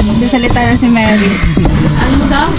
Nagsasalita na si Mary. Ano daw?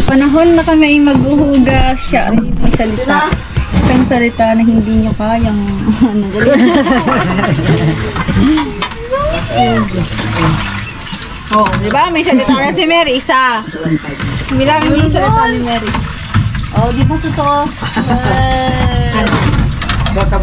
Panahon na kami maghuhugas siya. May salita. Isang salita na hindi nyo kayang ano. Oh, di ba? May salita na si Mary. Isa. Bilang hindi salita ni Mary. Oh, di ba totoo?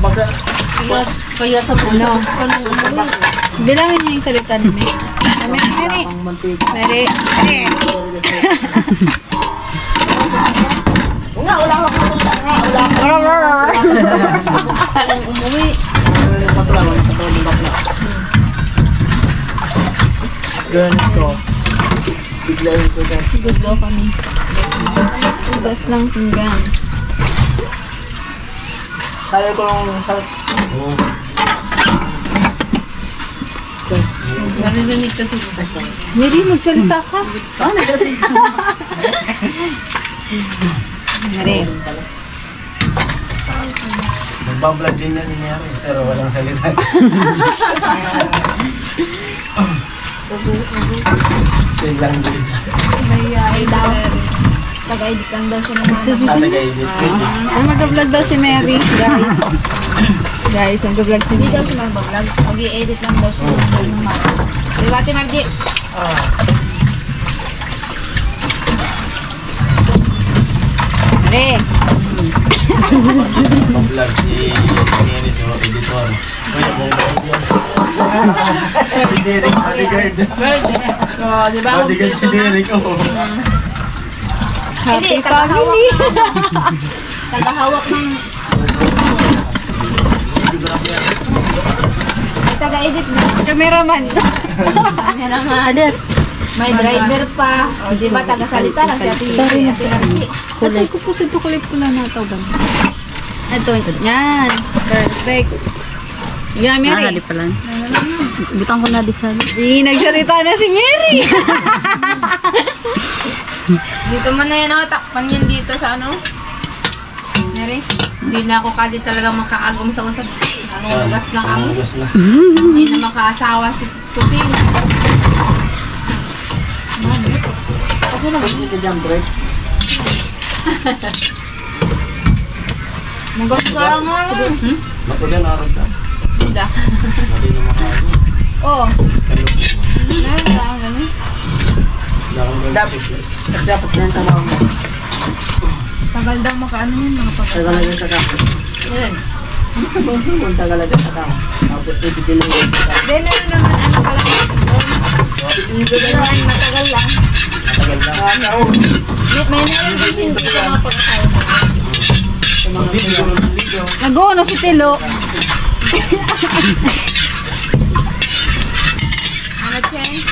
Baga. Kaya sa puno. Bilangin niyo yung salita ni Mary. Mary. Mary. Mary. Wala ako. Ang umuwi. Ganito. Biglayin ko dyan. Hugas daw kami. Hugas lang pinggan. Kaya ko lang Narinig ka sa Mary, magsalita ka. Oo, nagsalita. Mary. Nagbablog din na nangyari, pero walang salita. Same language. Ay daw. Tag-edit lang daw siya ng mga. Tag-edit. Mag-vlog daw si Mary, guys. Guys, mag-vlog si Mary. Hindi daw siya mag-vlog. Mag-i-edit lang daw siya ng mga. Diba, Ate Margie? Mary. Mag-vlog si Mary sa editor. Kaya mo si Derek, bodyguard. Oh, di ba? Bodyguard si Derek. Happy Hindi, tagahawak family. Tagahawak ng... May taga-edit na. Cameraman. Cameraman. May driver pa. O, di ba, taga-salita lang si Ate Margie. Kulay ko po ito kulay pula na ito ba? Ito, yan. Perfect. Yan, Mary. pa lang. Butang ko na di sa... Nagsalita na si Mary. Dito man na yan, o. Takpan yan dito sa ano. Mary, hindi na ako kadi talaga makaagom sa usap. Anong lugas na kami. Hindi na makaasawa si Kusing. Okay lang. Hindi ka jump break. Maganda nga. Makudan arap ka. Hindi. Mali na makaagom. Oo. Meron ka ang gano'n. Dapat na yung tamaw mo. Tagal daw makaano yun, mga Tagal pagkasabi. na yung kakapit. Yan. Kung tagal na yung kakapit. Tapos ipipilin ko yung kakapit. Then, meron naman ano pala. Pero ay matagal lang. Tagal na. May meron din hindi sa mga pagkasabi. Sa mga video. Nag-uno si Tilo. Ano, Chen?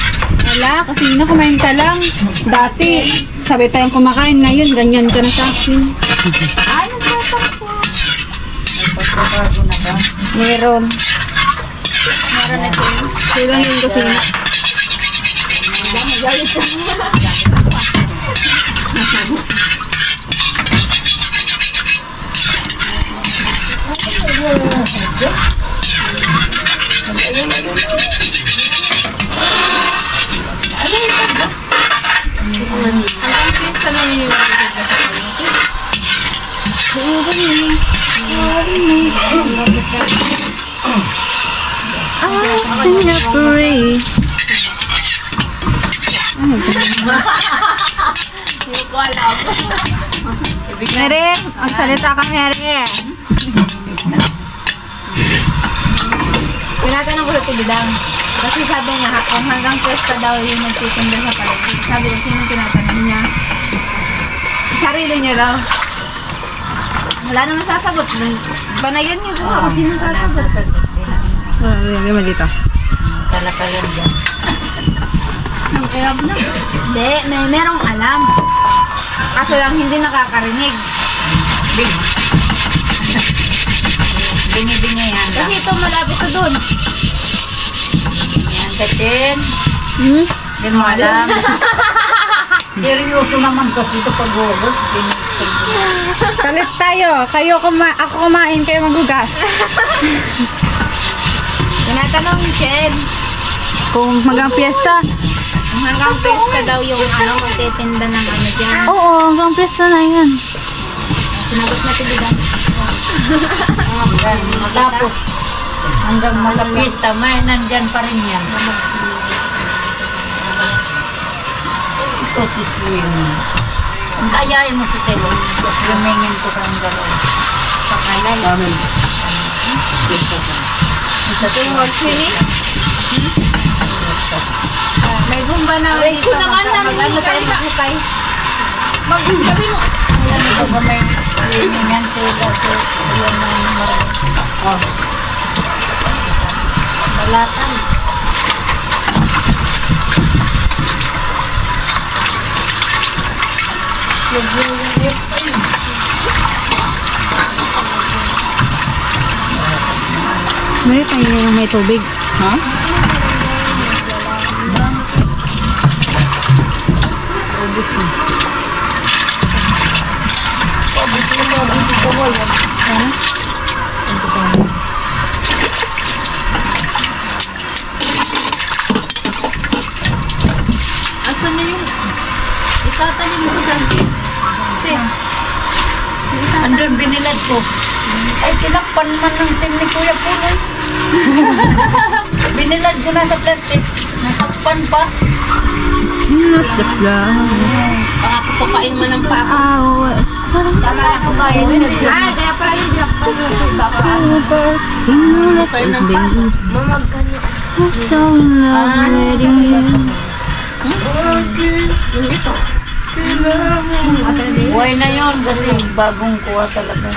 Wala, kasi kumain ka lang. Dati, sabi tayong kumakain. Ngayon, ganyan ka na sa akin. Ay, nagtatang po. Meron. Meron na, Chen. Kailan yun kasi. Magalit ka na. Sing your praise. Hindi ko alam. Mary, magsalita ka, Mary. Tinatanong ko sa Tibidang. Kasi sabi niya, kung hanggang pwesta daw yung nagtitinda sa paligid. Sabi ko, sino tinatanong niya? Sarili niya daw. Wala naman sasagot. Banayan niya doon kung sino sasagot. Lagay mo dito. Kalakalan dyan. Ang hirap na. Hindi, merong alam. Kaso lang hindi nakakarinig. Bingi-bingi yan. Kasi ito malapit to doon. Yan, Katin. Hindi mo alam. Seryoso naman kasi ito pag-ugot. Kalit tayo. Ako kumain, kayo maghugas. Tinatanong ni Chen. Kung magang piyesta, Hanggang pesta daw yung magtitinda ng dyan. Oo, hanggang pesta na yan. Sinagot na tiligan. Tapos, hanggang magpista, may nandyan pa rin yan. Ito si swimming. Ayayin mo si Selo. Swimmingin ko kang gano'n. Sa kalay. Amin. Swimming? May gumba na dito. Mag-ano tayo maghukay. Mag-gabi mo. Ito ba may swimming yan sila. So, yun ang maraming. Balatan. Meron tayo yung may tubig. Ha? Ubus na. Asan na yung itatanim ko dyan? Andun binilad ko. Ay, tinakpan man ng tim ni Kuya Puno. Binilad ko na sa plastic. Natakpan pa. Nas the flower. Pakatukain mo ng pako. Hours. Tama ako ba yun? Ah, kaya pala yung dinakpan mo sa baka. Tukain ng pako. Mamagkano. So already. Ito. Buhay na yun kasi bagong kuha talaga.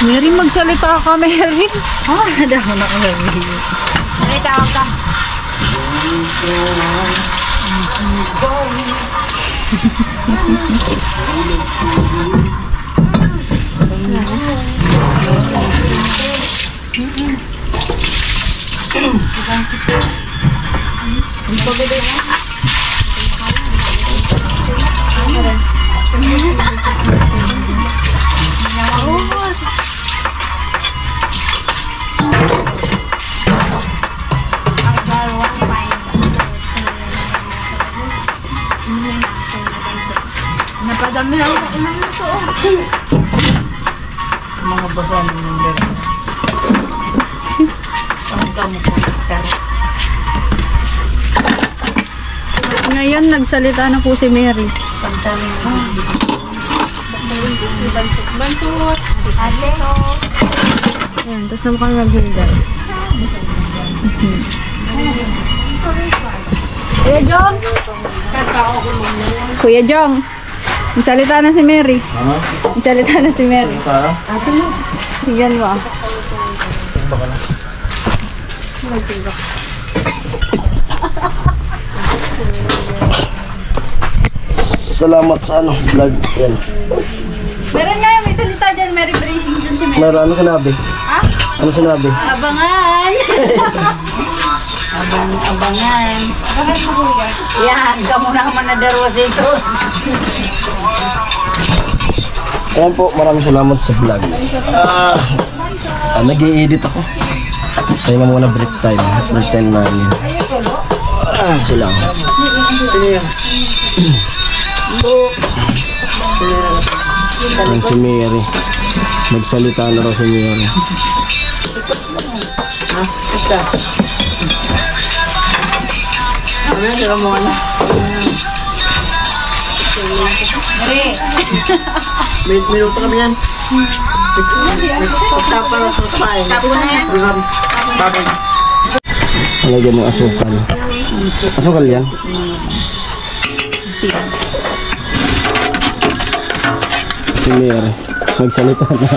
Mary, magsalita ka, Mary. Dahon ako, Mary. Ano tawag ka? Napadami ako. Mga basan ng nila. Ang kamukha. Ngayon, nagsalita na po si Mary. Pagdaming Bansot. Ayan, tapos naman kami maghugas. Kuya Jong! Kuya Jong! Magsalita na si Mary. Magsalita na si Mary. Sige mo. Salamat sa vlog. Yan. Meron nga yung may salita dyan, Mary Bracing dyan si Mary. Meron, ano sinabi? Ha? Ano sinabi? Abangan! abangan. Yan, kamu naman na darwas ito. Ayan po, maraming salamat sa vlog. Nag-i-edit ako. Kaya na muna break time. Break time namin. Salamat. Yan si Mary. Nagsalita na raw si Mary. May minuto kami yan. Tapo na yan. Lagyan ng asukal. Asukal yan? Si Mary. Magsalita na.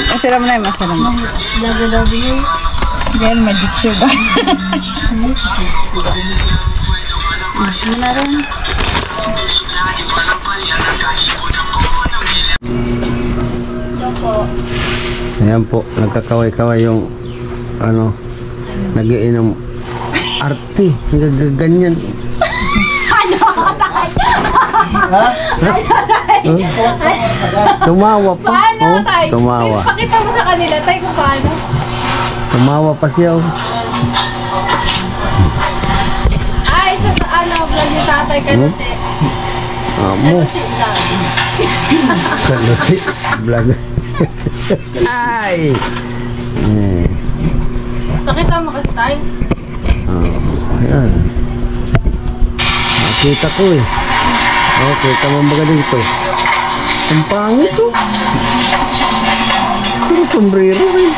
Masira mo na yung masara mo. Lagi-lagi yun. Girl, magic sugar. Ano na rin? Ayan po, nagkakaway-kaway yung ano, nagiinom arte, ganyan. Tumawa pa. Paano, tay? Tumawa. Pakita mo sa kanila, tay, kung paano. Tumawa pa siya. Ay, sa ano, vlog ni tatay Kanusi. Amo. Kanusi vlog. Kanusi vlog. Ay. Pakita mo kasi, tay. Ayan. Nakita ko eh. Kita mo baga dito. Ang pangit oh. Pero sombrero rin.